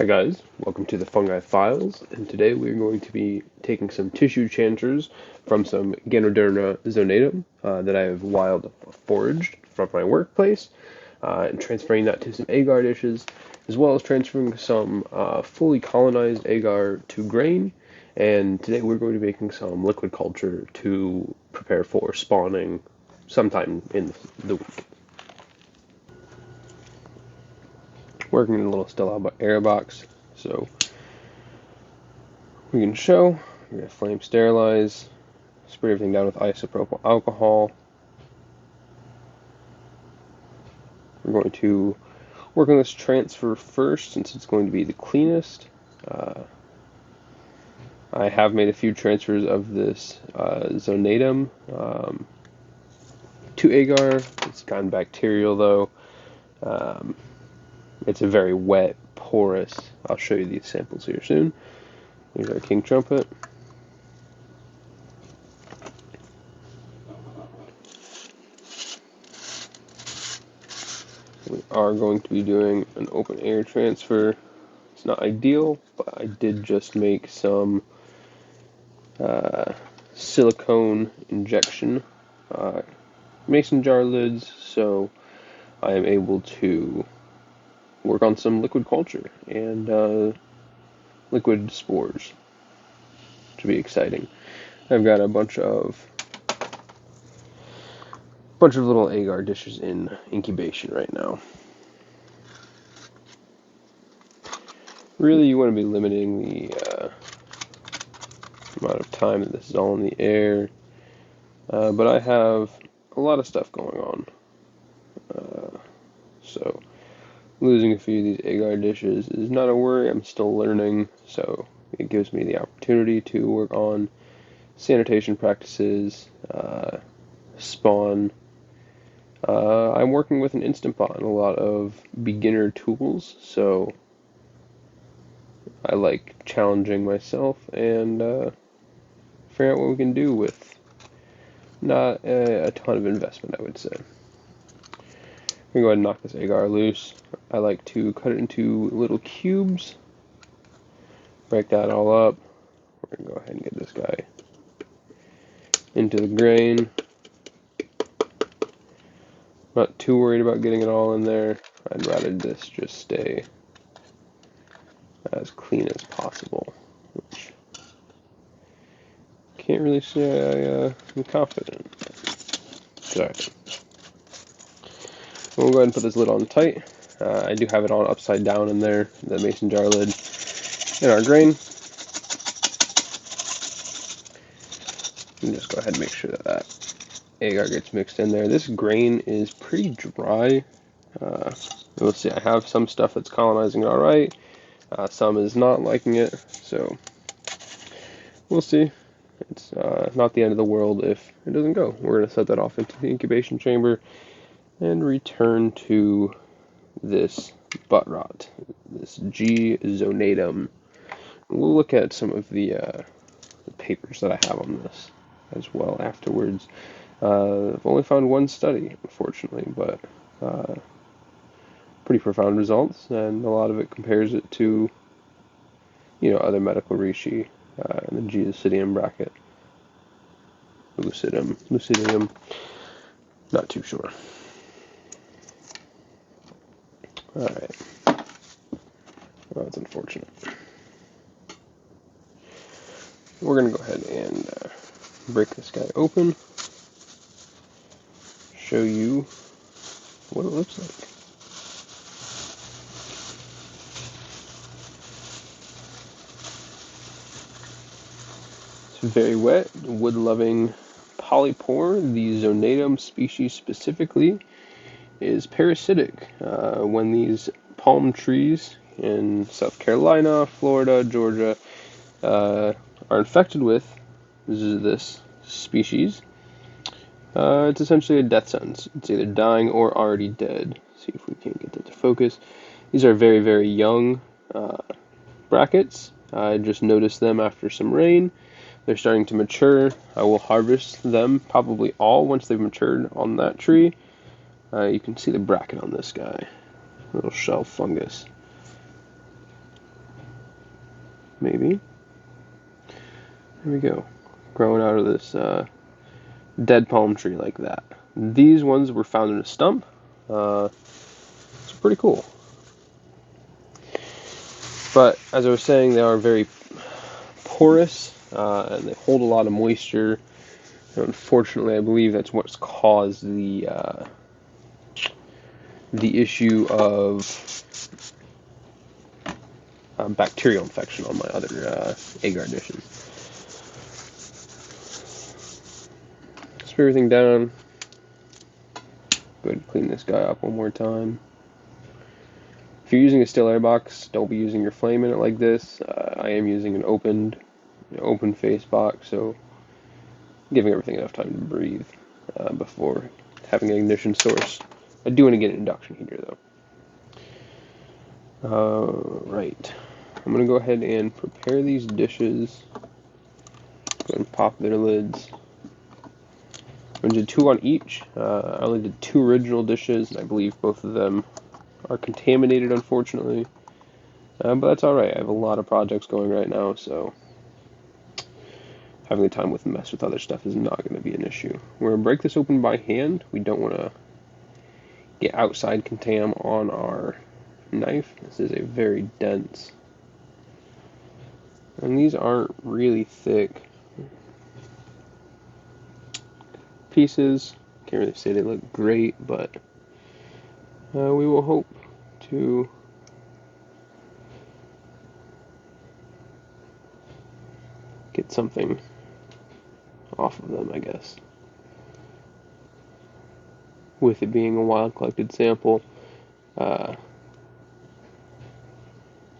Hi guys, welcome to the Fungi Files, and today we're going to be taking some tissue chanters from some Ganoderma Zonatum that I have wild foraged from my workplace, and transferring that to some agar dishes, as well as transferring some fully colonized agar to grain, and today we're going to be making some liquid culture to prepare for spawning sometime in the week. Working in a little still air box, so we can show. We're going to flame sterilize, spray everything down with isopropyl alcohol. We're going to work on this transfer first since it's going to be the cleanest. I have made a few transfers of this Zonatum to agar. It's gone bacterial though. It's a very wet, porous. I'll show you these samples here soon. Here's our King Trumpet. We are going to be doing an open air transfer. It's not ideal, but I did just make some silicone injection mason jar lids, so I am able to work on some liquid culture and liquid spores, which will be exciting. I've got a bunch of little agar dishes in incubation right now. Really, you want to be limiting the amount of time that this is all in the air, but I have a lot of stuff going on, so losing a few of these agar dishes is not a worry. I'm still learning, so it gives me the opportunity to work on sanitation practices, spawn. I'm working with an Instant Pot and a lot of beginner tools, so I like challenging myself and figuring out what we can do with not a ton of investment, I would say. I'm going to go ahead and knock this agar loose. I like to cut it into little cubes, break that all up. We're going to go ahead and get this guy into the grain. Not too worried about getting it all in there. I'd rather this just stay as clean as possible, which can't really say I'm confident. Sorry. We'll go ahead and put this lid on tight. I do have it on upside down in there, the mason jar lid, in our grain. And just go ahead and make sure that agar gets mixed in there. This grain is pretty dry. You'll see I have some stuff that's colonizing it alright. Some is not liking it, so we'll see. It's not the end of the world if it doesn't go. We're going to set that off into the incubation chamber and return to this butt rot, this G. Zonatum. We'll look at some of the papers that I have on this as well afterwards. I've only found one study, unfortunately, but pretty profound results, and a lot of it compares it to, other medical Reishi in the G. bracket. Lucidium, not too sure. Alright. Well, that's unfortunate. We're going to go ahead and break this guy open, show you what it looks like. It's very wet, wood-loving polypore. The Zonatum species specifically is parasitic. When these palm trees in South Carolina, Florida, Georgia are infected with this species, it's essentially a death sentence. It's either dying or already dead. See if we can get that to focus. These are very, very young brackets. I just noticed them after some rain. They're starting to mature. I will harvest them, probably all, once they've matured on that tree. You can see the bracket on this guy. Little shell fungus. maybe. There we go. Growing out of this dead palm tree like that. These ones were found in a stump. It's pretty cool. But as I was saying, they are very porous and they hold a lot of moisture. And unfortunately, I believe that's what's caused the issue of bacterial infection on my other agar dishes. Spray everything down. Go ahead and clean this guy up one more time. If you're using a still air box, don't be using your flame in it like this. I am using an open face box, so giving everything enough time to breathe before having an ignition source. I do want to get an induction heater though. Right. I'm going to go ahead and prepare these dishes. Go ahead and pop their lids. I'm going to do 2 on each. I only did 2 original dishes, and I believe both of them are contaminated, unfortunately. But that's alright. I have a lot of projects going right now, so having the time with mess with other stuff is not going to be an issue. We're going to break this open by hand. We don't want to get outside contam on our knife. This is a very dense. And these aren't really thick pieces. Can't really say they look great, but we will hope to get something off of them, I guess. With it being a wild collected sample,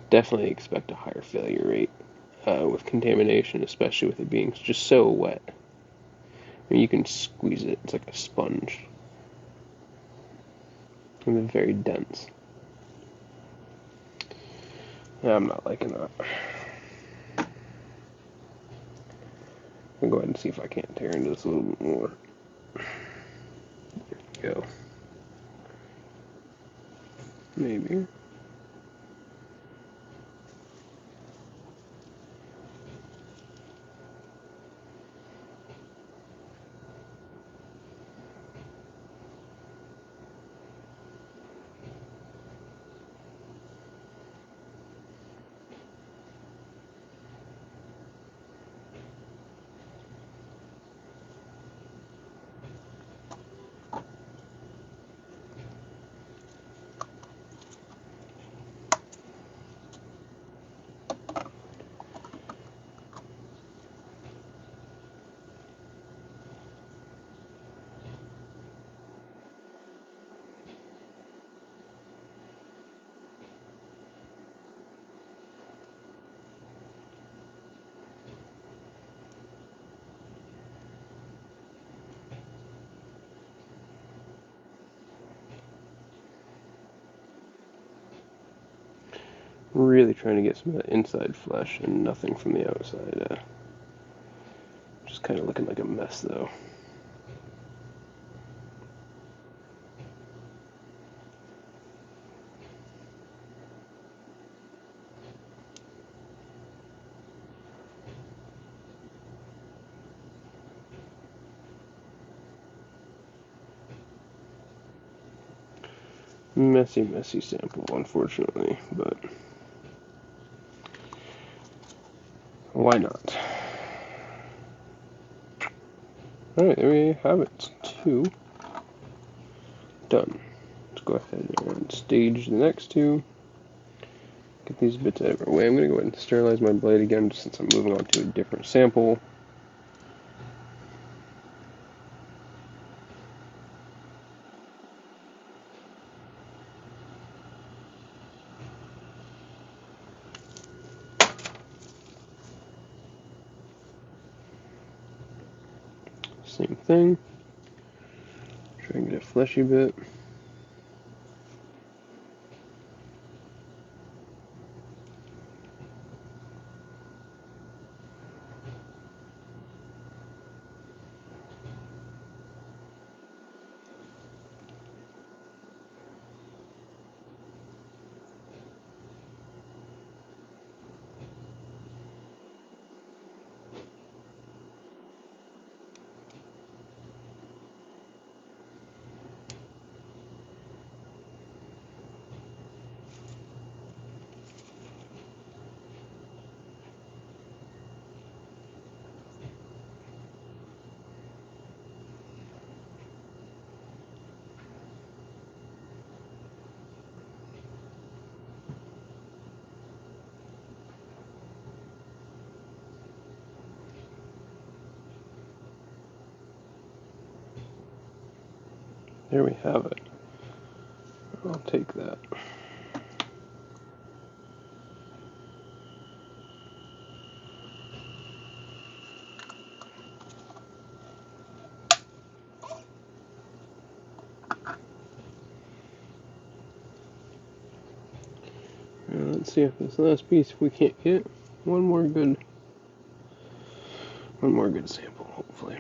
definitely expect a higher failure rate with contamination, especially with it being just so wet. I mean, you can squeeze it, it's like a sponge. And it's very dense. Yeah, I'm not liking that. I'm going to go ahead and see if I can't tear into this a little bit more. There we go. Maybe. Really trying to get some of that inside flesh and nothing from the outside. Just kind of looking like a mess though. Messy sample, unfortunately, but why not? Alright, there we have it. 2 done. Let's go ahead and stage the next 2. Get these bits out of our way. I'm going to go ahead and sterilize my blade again since I'm moving on to a different sample. Same thing. Try and get a fleshy bit. There we have it. I'll take that. Let's see if this last piece we can't get one more good sample, hopefully.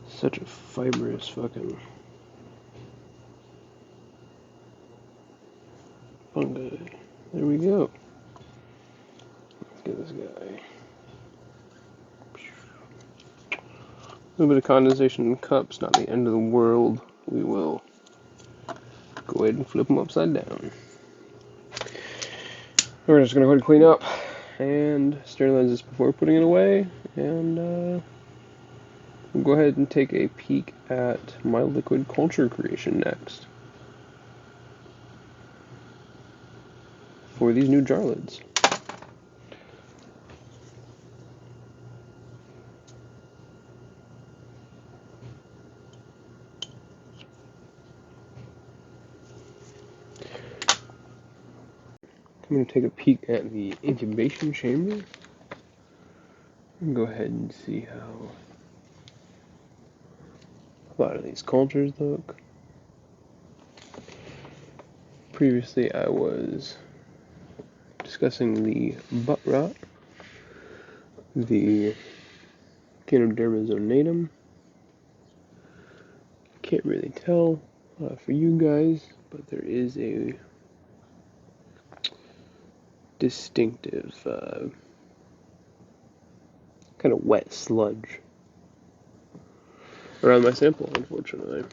Such a fibrous fucking fungi. There we go. Let's get this guy. A little bit of condensation in cups, not the end of the world. We will go ahead and flip them upside down. We're just going to go ahead and clean up and sterilize this before putting it away. And we'll go ahead and take a peek at my liquid culture creation next for these new jar lids. I'm going to take a peek at the incubation chamber and go ahead and see how a lot of these cultures look. Previously I was discussing the butt rot, the Ganoderma Zonatum. Can't really tell for you guys, but there is a distinctive kind of wet sludge around my sample, unfortunately,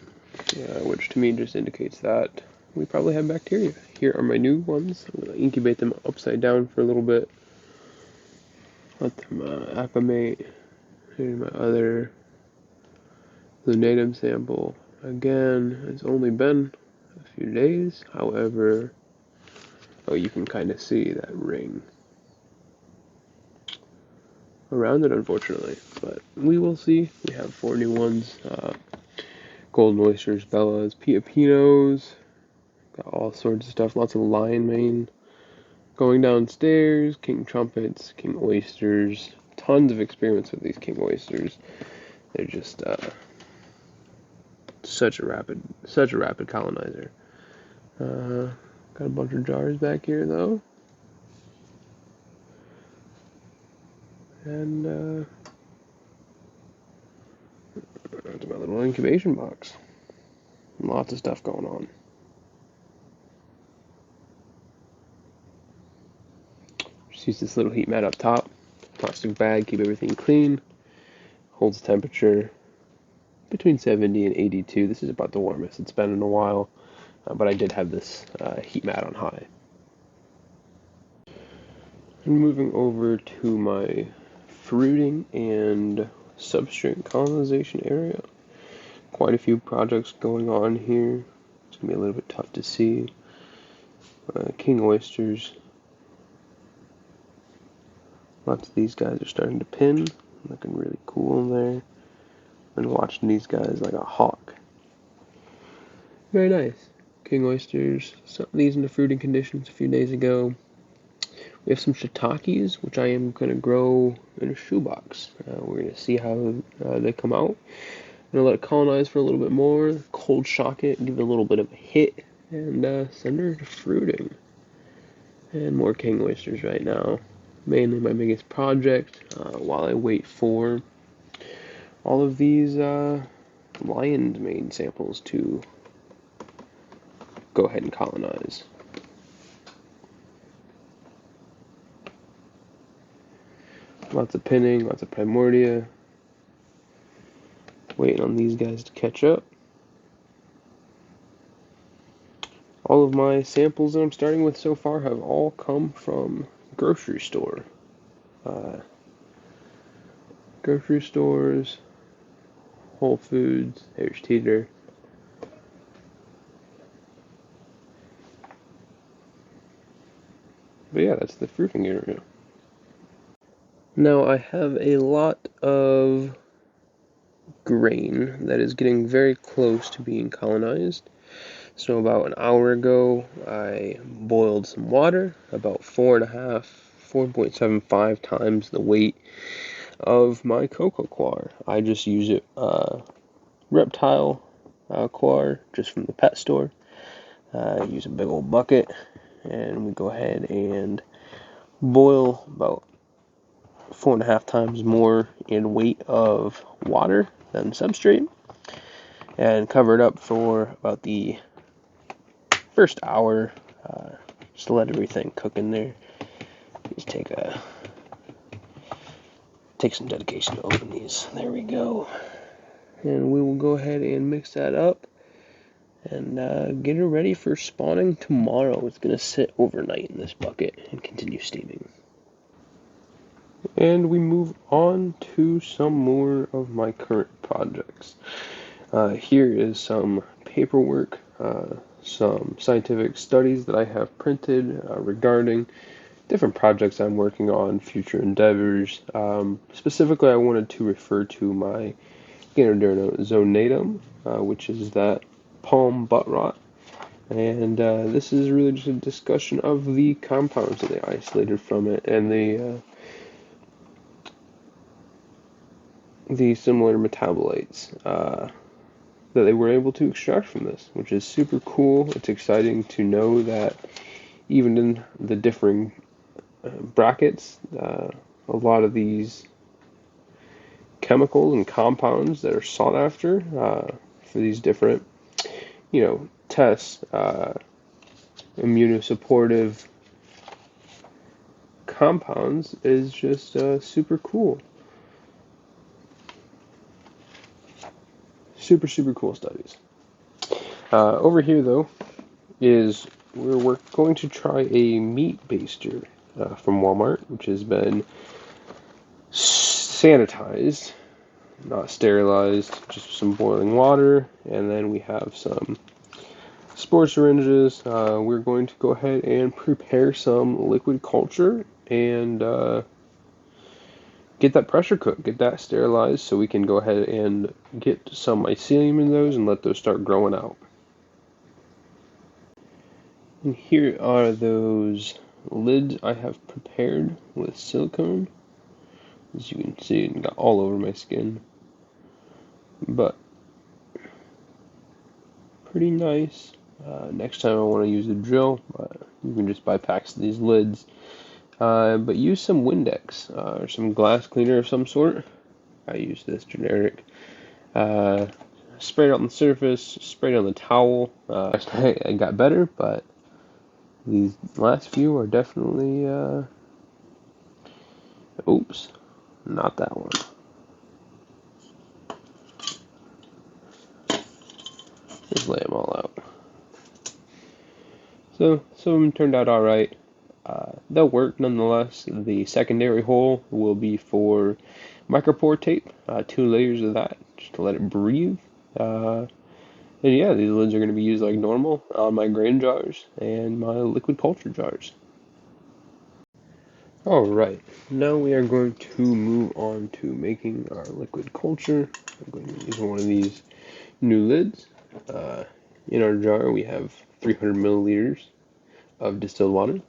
which to me just indicates that we probably have bacteria. Here are my new ones. I'm going to incubate them upside down for a little bit, let them acclimate. Here's my other Zonatum sample. Again, it's only been a few days, however, oh, you can kind of see that ring around it, unfortunately, but we will see. We have 4 new ones, golden oysters, bellas, piapinos, got all sorts of stuff, lots of lion mane going downstairs, king trumpets, king oysters, tons of experiments with these king oysters. They're just such a rapid colonizer. Got a bunch of jars back here though. And that's my little incubation box. Lots of stuff going on. Just use this little heat mat up top. Plastic bag, keep everything clean. Holds temperature between 70 and 82. This is about the warmest it's been in a while. But I did have this heat mat on high. And moving over to my fruiting and substrate colonization area. Quite a few projects going on here. It's going to be a little bit tough to see. King oysters. Lots of these guys are starting to pin. Looking really cool in there. Been watching these guys like a hawk. Very nice. King oysters. Some of these in the fruiting conditions a few days ago. We have some shiitakes, which I am going to grow in a shoebox. We're going to see how they come out. I'm going to let it colonize for a little bit more, cold shock it, give it a little bit of a hit, and send her to fruiting. And more king oysters right now. Mainly my biggest project, while I wait for all of these lion's mane samples to go ahead and colonize. Lots of pinning, lots of primordia. Waiting on these guys to catch up. All of my samples that I'm starting with so far have all come from grocery store. Grocery stores, Whole Foods, Harris Teeter. But yeah, that's the fruiting area. Now I have a lot of grain that is getting very close to being colonized. So about an hour ago, I boiled some water, about 4.75 times the weight of my Coco Coir. I just use it reptile Coir just from the pet store. Use a big old bucket, and we go ahead and boil about 4.5 times more in weight of water than substrate, and cover it up for about the first hour. Just let everything cook in there. Just take some dedication to open these. There we go. And we will go ahead and mix that up and get it ready for spawning tomorrow. It's going to sit overnight in this bucket and continue steaming. And we move on to some more of my current projects. Here is some paperwork, some scientific studies that I have printed regarding different projects I'm working on, future endeavors. Specifically, I wanted to refer to my Ganoderma Zonatum, which is that palm butt rot. And this is really just a discussion of the compounds that they isolated from it and the similar metabolites that they were able to extract from this, which is super cool. It's exciting to know that even in the differing brackets, a lot of these chemicals and compounds that are sought after for these different, tests, immunosupportive compounds is just super cool. Super cool studies. Over here, though, is we're going to try a meat baster from Walmart, which has been sanitized, not sterilized, just some boiling water, and then we have some spore syringes. We're going to go ahead and prepare some liquid culture and get that pressure cooked, get that sterilized so we can go ahead and get some mycelium in those and let those start growing out. And here are those lids I have prepared with silicone. As you can see, it got all over my skin. But pretty nice. Next time I want to use a drill, you can just bypass these lids. But use some Windex or some glass cleaner of some sort. I use this generic. Spray it on the surface, spray it on the towel. I got better, but these last few are definitely, oops, not that one. Just lay them all out. So some of them turned out alright. They'll work nonetheless. The secondary hole will be for micropore tape, 2 layers of that, just to let it breathe. And yeah, these lids are going to be used like normal on my grain jars and my liquid culture jars. Alright, now we are going to move on to making our liquid culture. I'm going to use one of these new lids. In our jar we have 300 milliliters of distilled water.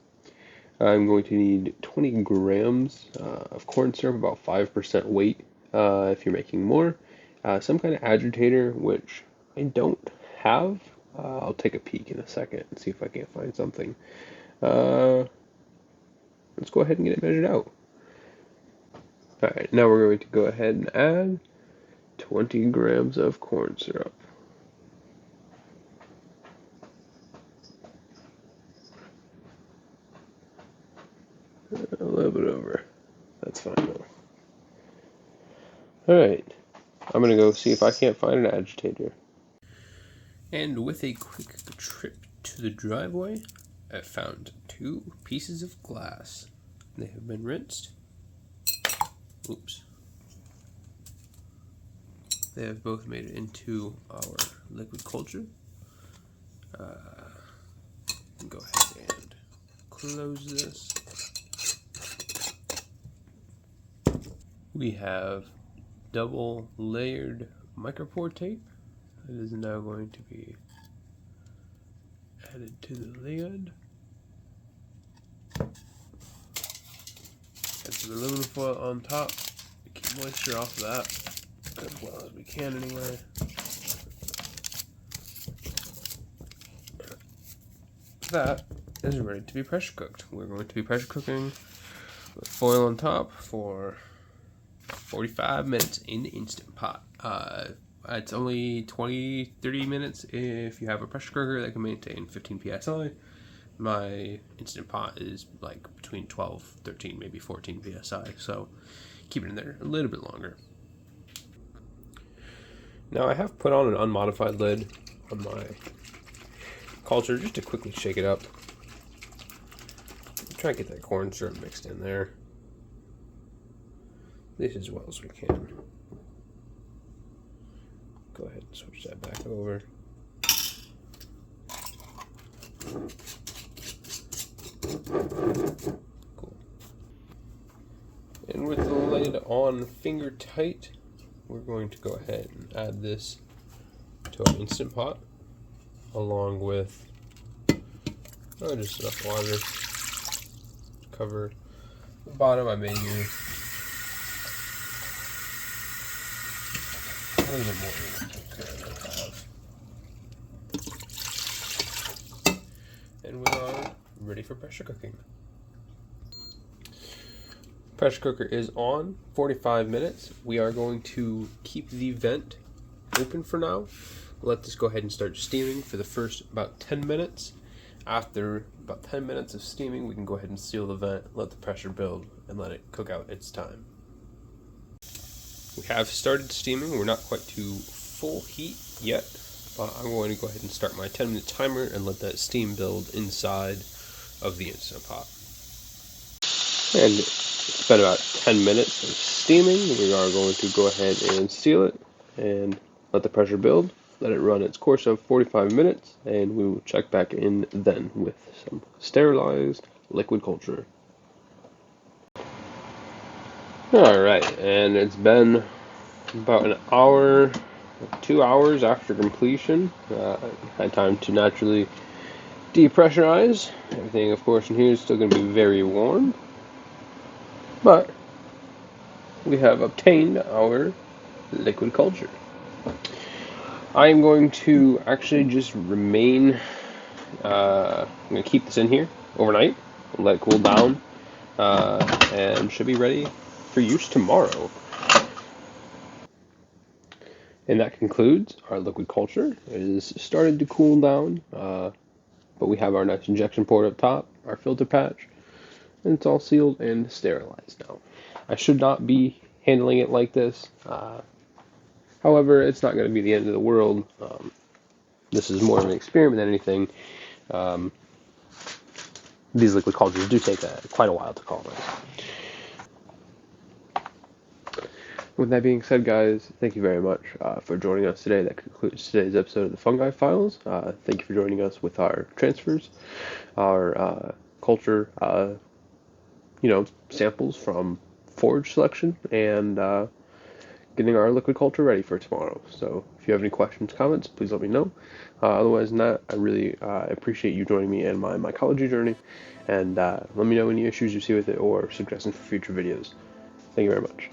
I'm going to need 20 grams of corn syrup, about 5% weight if you're making more. Some kind of agitator, which I don't have. I'll take a peek in a second and see if I can't find something. Let's go ahead and get it measured out. Alright, now we're going to go ahead and add 20 grams of corn syrup. A little bit over. That's fine though. Alright, I'm gonna go see if I can't find an agitator. And with a quick trip to the driveway, I found 2 pieces of glass. They have been rinsed. Oops. They have both made it into our liquid culture. Go ahead and close this. We have double layered micropore tape that is now going to be added to the lid. Add some aluminum foil on top to keep moisture off of that as well as we can anyway. That is ready to be pressure cooked. We're going to be pressure cooking with foil on top for 45 minutes in the Instant Pot. It's only 20-30 minutes if you have a pressure cooker that can maintain 15 psi. My Instant Pot is like between 12, 13, maybe 14 psi, so keep it in there a little bit longer. Now I have put on an unmodified lid on my culture just to quickly shake it up. Try and get that corn syrup mixed in there, at least as well as we can. Go ahead and switch that back over. Cool. And with the lid on finger tight, we're going to go ahead and add this to our Instant Pot, along with just enough water to cover the bottom. I may use a little bit more than I have. And we are ready for pressure cooking. Pressure cooker is on, 45 minutes. We are going to keep the vent open for now. Let this go ahead and start steaming for the first about 10 minutes. After about 10 minutes of steaming, we can go ahead and seal the vent, let the pressure build, and let it cook out its time. We have started steaming. We're not quite to full heat yet, but I'm going to go ahead and start my 10-minute timer and let that steam build inside of the Instant Pot. And it's been about 10 minutes of steaming. We are going to go ahead and seal it and let the pressure build. Let it run its course of 45 minutes, and we will check back in then with some sterilized liquid culture. Alright, and it's been about an hour, 2 hours after completion. Had time to naturally depressurize. Everything, of course, in here is still going to be very warm. But we have obtained our liquid culture. I am going to actually just remain, I'm going to keep this in here overnight, let it cool down, and should be ready for use tomorrow. And that concludes our liquid culture. It is started to cool down, but we have our nice injection port up top, our filter patch, and it's all sealed and sterilized now. I should not be handling it like this. However, it's not going to be the end of the world. This is more of an experiment than anything. These liquid cultures do take quite a while to colonize. With that being said, guys, thank you very much for joining us today. That concludes today's episode of the Fungi Files. Thank you for joining us with our transfers, our culture, samples from forage selection, and getting our liquid culture ready for tomorrow. So if you have any questions, comments, please let me know. Otherwise than that, I really appreciate you joining me in my mycology journey, and let me know any issues you see with it or suggestions for future videos. Thank you very much.